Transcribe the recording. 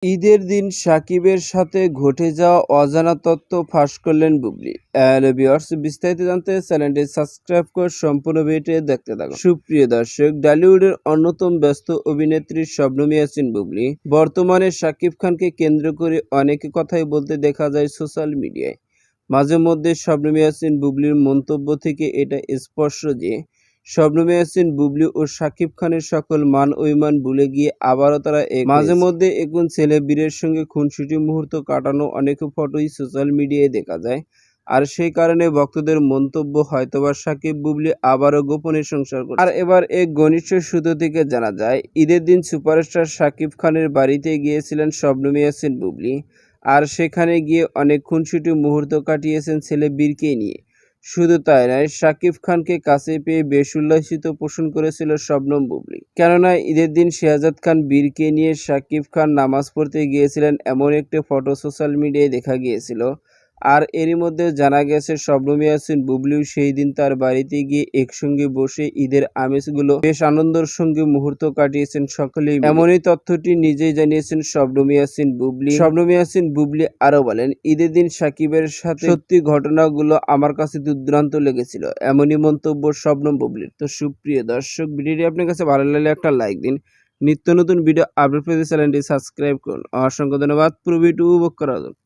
ঈদের দিন সাকিবের সাথে ঘটে যাওয়া অজানা তথ্য ফাঁস করলেন বুবলী। হ্যালো ভিউয়ার্স, বিস্তারিত জানতে চ্যানেলটি সাবস্ক্রাইব করে সম্পূর্ণ ভিডিওটি দেখতে থাকুন। সুপ্রিয় দর্শক, টলিউডের অন্যতম ব্যস্ত অভিনেত্রী শবনম ইয়াসমিন বুবলী বর্তমানে সাকিব খানকে কেন্দ্র করে অনেক কথাই বলতে দেখা যায় সোশ্যাল মিডিয়ায়। মাঝে মধ্যে শবনম ইয়াসমিন বুবলীর মন্তব্য থেকে এটা স্পষ্ট যে শবনম ইয়াসমিন বুবলী ও শাকিব খানের সকল মান অভিমান ভুলে গিয়ে আবারও তারা মাঝে মধ্যে এখন সেলিব্রিটির সঙ্গে খুনসুটি মুহূর্ত কাটানো অনেক ফটোই সোশ্যাল মিডিয়ায় দেখা যায়। আর সেই কারণে ভক্তদের মন্তব্য হয়তোবা শাকিব বুবলী আবারও গোপনে সংসার করে। আর এবার এক ঘনিষ্ঠ সূত্র থেকে জানা যায়, ঈদের দিন সুপারস্টার শাকিব খানের বাড়িতে গিয়েছিলেন শবনম ইয়াসমিন বুবলী। আর সেখানে গিয়ে অনেক খুনসুটি মুহূর্ত কাটিয়েছেন ছেলে বীরকে নিয়ে। শুধু তাই নয়, শাকিব খানকে কাছে পেয়ে বেশ উল্লাসিত পোষণ করেছিল শবনম বুবলী। কেননা ঈদের দিন শেহজাদ খান বীরকে নিয়ে শাকিব খান নামাজ পড়তে গিয়েছিলেন, এমন একটি ফটো সোশ্যাল মিডিয়ায় দেখা গিয়েছিল। আর এরই মধ্যে জানা গেছে শবনম ইয়াসমিন বুবলীও সেই দিন তার বাড়িতে গিয়ে একসঙ্গে বসে ঈদের আমেজগুলো বেশ আনন্দের সঙ্গে মুহূর্ত কাটিয়েছেন সকলেই। এমনই তথ্যটি নিজেই জানিয়েছেন শবনম ইয়াসমিন বুবলী। শবনম ইয়াসমিন বুবলী আরো বলেন, ঈদের দিন সাকিবের সাথে সত্যি ঘটনাগুলো আমার কাছে দুর্দান্ত লেগেছিল, এমনই মন্তব্য শবনম বুবলীর। তো সুপ্রিয় দর্শক, ভিডিওটি আপনার কাছে ভালো লাগলে একটা লাইক দিন। নিত্য নতুন ভিডিও আপলোড পেতে চ্যানেলটি সাবস্ক্রাইব করুন। অসংখ্য ধন্যবাদ। পুরো ভিডিও উপভোগ করার জন্য।